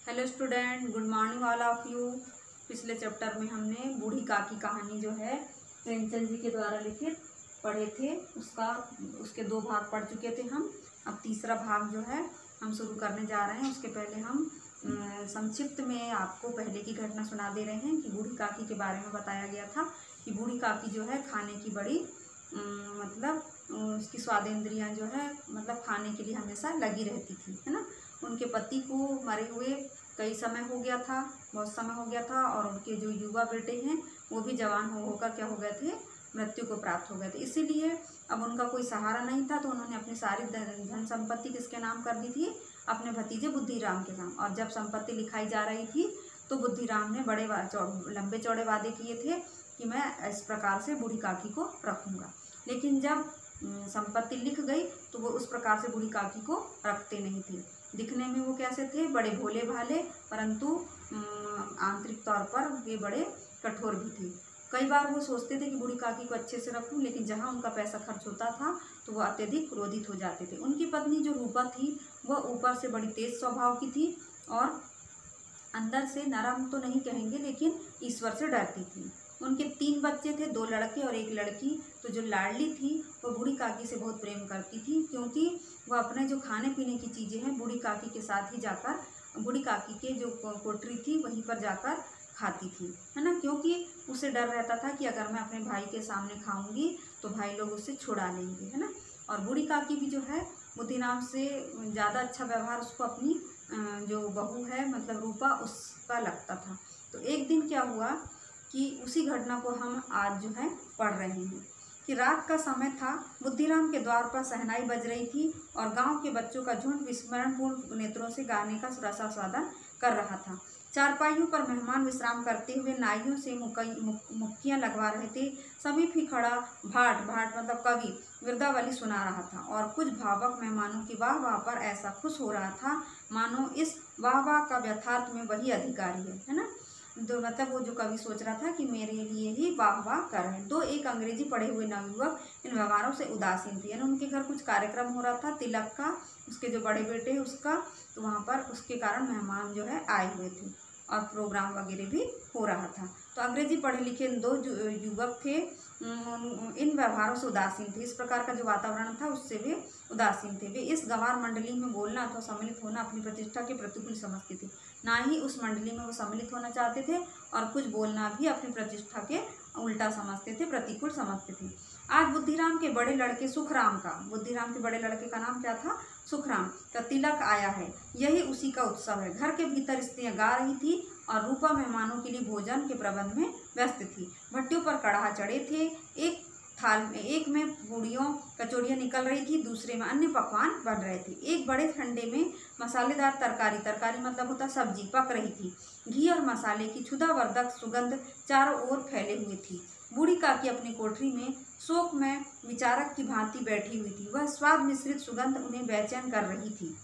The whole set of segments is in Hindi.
Hello student, good morning all of you. पिछले चैप्टर में हमने बूढ़ी काकी कहानी जो है प्रेमचंद जी के द्वारा लिखित पढ़े थे। उसके 2 भाग पढ़ चुके थे हम। अब तीसरा भाग जो है हम शुरू करने जा रहे हैं। उसके पहले हम संक्षिप्त में आपको पहले की घटना सुना दे रहे हैं कि बूढ़ी काकी के बारे में बताया गया था कि बूढ़ी काकी जो है खाने की बड़ी मतलब उसकी स्वादेंद्रियां जो है मतलब खाने के लिए हमेशा लगी रहती थी, है ना। उनके पति को मरे हुए कई समय हो गया था, बहुत समय हो गया था, और उनके जो युवा बेटे हैं वो भी जवान होकर क्या हो गए थे, मृत्यु को प्राप्त हो गए थे। इसीलिए अब उनका कोई सहारा नहीं था, तो उन्होंने अपनी सारी धन संपत्ति किसके नाम कर दी थी, अपने भतीजे बुद्धिराम के नाम। और जब संपत्ति लिखाई जा रही थी तो बुद्धिराम ने बड़े लंबे चौड़े वादे किए थे कि मैं इस प्रकार से बूढ़ी काकी को रखूँगा। लेकिन जब संपत्ति लिख गई तो वो उस प्रकार से बूढ़ी काकी को रखते नहीं थे। दिखने में वो कैसे थे, बड़े भोले भाले, परंतु आंतरिक तौर पर वे बड़े कठोर भी थे। कई बार वो सोचते थे कि बूढ़ी काकी को अच्छे से रखूं, लेकिन जहाँ उनका पैसा खर्च होता था तो वो अत्यधिक क्रोधित हो जाते थे। उनकी पत्नी जो रूपा थी वह ऊपर से बड़ी तेज स्वभाव की थी और अंदर से नरम तो नहीं कहेंगे, लेकिन ईश्वर से डरती थी। उनके 3 बच्चे थे, 2 लड़के और 1 लड़की। तो जो लाडली थी वो बूढ़ी काकी से बहुत प्रेम करती थी, क्योंकि वह अपने जो खाने पीने की चीज़ें हैं बूढ़ी काकी के साथ ही जाकर, बूढ़ी काकी के जो कोठरी थी वहीं पर जाकर खाती थी, है ना। क्योंकि उसे डर रहता था कि अगर मैं अपने भाई के सामने खाऊंगी तो भाई लोग उससे छुड़ा लेंगे, है ना। और बूढ़ी काकी भी जो है बुद्धिराम से ज़्यादा अच्छा व्यवहार उसको अपनी जो बहू है मतलब रूपा उसका लगता था। तो एक दिन क्या हुआ कि उसी घटना को हम आज जो है पढ़ रहे हैं कि रात का समय था। बुद्धिराम के द्वार पर शहनाई बज रही थी और गांव के बच्चों का झुंड विस्मरणपूर्ण नेत्रों से गाने का रसास्वादन कर रहा था। चारपाइयों पर मेहमान विश्राम करते हुए नाइयों से मुक्कियां लगवा रहे थे। समीप ही खड़ा भाट भाट मतलब कवि वृद्धावली सुना रहा था और कुछ भावक मेहमानों की वाह वाह पर ऐसा खुश हो रहा था मानो इस वाह वाह का यथार्थ में वही अधिकारी है ना। तो मतलब वो जो कवि सोच रहा था कि मेरे लिए ही वाह वाह कर रहे हैं। 2 एक अंग्रेजी पढ़े हुए नवयुवक इन व्यवहारों से उदासीन थे, यानी उनके घर कुछ कार्यक्रम हो रहा था, तिलक का, उसके जो बड़े बेटे हैं उसका, तो वहाँ पर उसके कारण मेहमान जो है आए हुए थे और प्रोग्राम वगैरह भी हो रहा था। तो अंग्रेजी पढ़े लिखे 2 युवक थे, इन व्यवहारों से उदासीन थे। इस प्रकार का जो वातावरण था उससे वे उदासीन थे। वे इस गंवार मंडली में बोलना अथवा सम्मिलित होना अपनी प्रतिष्ठा के प्रतिकूल समझते थे, ना ही उस मंडली में वो सम्मिलित होना चाहते थे, और कुछ बोलना भी अपनी प्रतिष्ठा के उल्टा समझते थे, प्रतिकूल समझते थे। आज बुद्धिराम के बड़े लड़के सुखराम का, बुद्धिराम के बड़े लड़के का नाम क्या था, सुखराम का तिलक आया है, यही उसी का उत्सव है। घर के भीतर स्त्रियां गा रही थी और रूपा मेहमानों के लिए भोजन के प्रबंध में व्यस्त थी। भट्टियों पर कड़ाह चढ़े थे, एक में पूड़ियों कचौड़ियाँ निकल रही थी, दूसरे में अन्य पकवान बन रहे थे। एक बड़े ठंडे में मसालेदार तरकारी मतलब होता सब्जी पक रही थी। घी और मसाले की क्षुधावर्धक सुगंध चारों ओर फैले हुए थी। बूढ़ी काकी अपनी कोठरी में शोक में विचारक की भांति बैठी हुई थी। वह स्वाद मिश्रित सुगंध उन्हें बेचैन कर रही थी।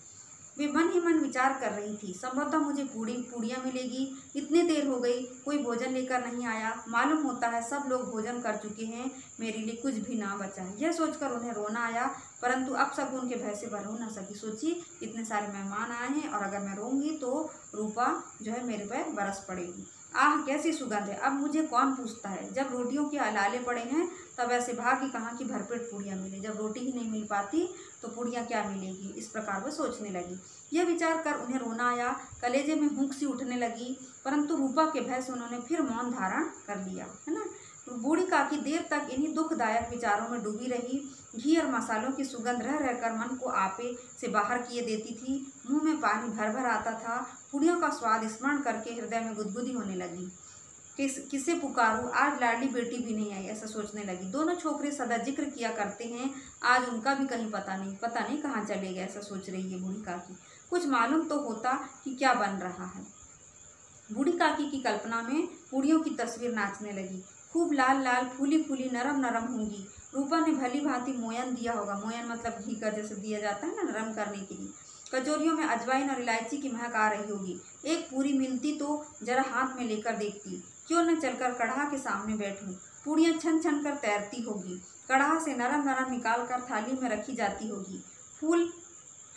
वे मन ही मन विचार कर रही थी, संभवतः मुझे पूड़ियाँ मिलेगी, इतनी देर हो गई कोई भोजन लेकर नहीं आया, मालूम होता है सब लोग भोजन कर चुके हैं, मेरे लिए कुछ भी ना बचा है। यह सोचकर उन्हें रोना आया, परंतु अब सब उनके भय से रो न सकी। सोची इतने सारे मेहमान आए हैं और अगर मैं रोऊंगी तो रूपा जो है मेरे पर बरस पड़ेगी। आह कैसी सुगंध है, अब मुझे कौन पूछता है। जब रोटियों के अलाले पड़े हैं तब ऐसे भाग्य कहाँ की भरपेट पूड़ियाँ मिले, जब रोटी ही नहीं मिल पाती तो पूड़ियाँ क्या मिलेगी। इस प्रकार वह सोचने लगी। यह विचार कर उन्हें रोना आया, कलेजे में हुंक सी उठने लगी, परंतु रूपा के भय से उन्होंने फिर मौन धारण कर लिया, है ना। बूढ़ी काकी देर तक इन्हीं दुखदायक विचारों में डूबी रही। घी और मसालों की सुगंध रह रहकर मन को आपे से बाहर किए देती थी। मुंह में पानी भर भर आता था। पूड़ियों का स्वाद स्मरण करके हृदय में गुदगुदी होने लगी। किसे पुकारूं, आज लाडली बेटी भी नहीं आई, ऐसा सोचने लगी। दोनों छोकरे सदा जिक्र किया करते हैं, आज उनका भी कहीं पता नहीं कहाँ चले गए, ऐसा सोच रही है बूढ़ी काकी। कुछ मालूम तो होता कि क्या बन रहा है। बूढ़ी काकी की कल्पना में पूड़ियों की तस्वीर नाचने लगी। खूब लाल लाल फूली फूली नरम नरम होंगी। रूपा ने भली भांति मोयन दिया होगा, मोयन मतलब घी का जैसे दिया जाता है ना नरम करने के लिए। कचौरियों में अजवाइन और इलायची की महक आ रही होगी। एक पूरी मिलती तो जरा हाथ में लेकर देखती, क्यों न चलकर कढ़ा के सामने बैठूं। पूड़ियाँ छन छन कर तैरती होगी, कढ़ा से नरम नरम निकाल कर थाली में रखी जाती होगी। फूल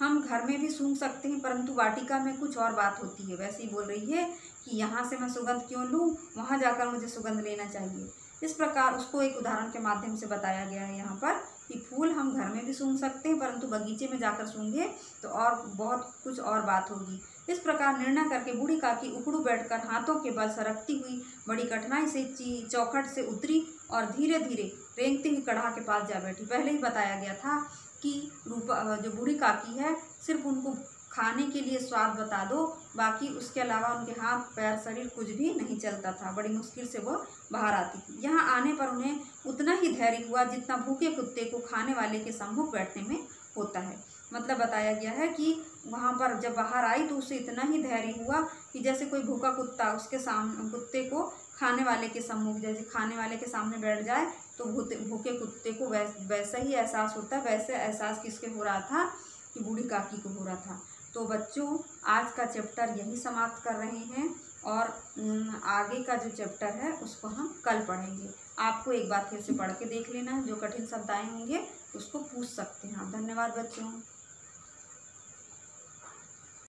हम घर में भी सूंघ सकते हैं, परंतु वाटिका में कुछ और बात होती है। वैसे ही बोल रही है कि यहाँ से मैं सुगंध क्यों लूँ, वहाँ जाकर मुझे सुगंध लेना चाहिए। इस प्रकार उसको एक उदाहरण के माध्यम से बताया गया है यहाँ पर कि फूल हम घर में भी सूंघ सकते हैं, परंतु बगीचे में जाकर सूंघे तो और बहुत कुछ और बात होगी। इस प्रकार निर्णय करके बूढ़ी काकी उकड़ू बैठकर हाथों के बल सरकती हुई बड़ी कठिनाई से चौखट से उतरी और धीरे धीरे रेंगती हुई कढ़ा के पास जा बैठी। पहले ही बताया गया था कि रूपा जो बूढ़ी काकी है सिर्फ उनको खाने के लिए स्वाद बता दो, बाकी उसके अलावा उनके हाथ पैर शरीर कुछ भी नहीं चलता था। बड़ी मुश्किल से वो बाहर आती थी। यहाँ आने पर उन्हें उतना ही धैर्य हुआ जितना भूखे कुत्ते को खाने वाले के सम्मुख बैठने में होता है। मतलब बताया गया है कि वहाँ पर जब बाहर आई तो उसे इतना ही धैर्य हुआ कि जैसे कोई भूखा कुत्ता उसके सामने कुत्ते को खाने वाले के सम्मुख, जैसे खाने वाले के सामने बैठ जाए तो भूखे कुत्ते को वैसा ही एहसास होता है। वैसे एहसास किसके हो रहा था कि बूढ़ी काकी को हो रहा था। तो बच्चों, आज का चैप्टर यही समाप्त कर रहे हैं और आगे का जो चैप्टर है उसको हम कल पढ़ेंगे। आपको एक बार फिर से पढ़ के देख लेना है, जो कठिन शब्द आए होंगे उसको पूछ सकते हैं आप। धन्यवाद बच्चों।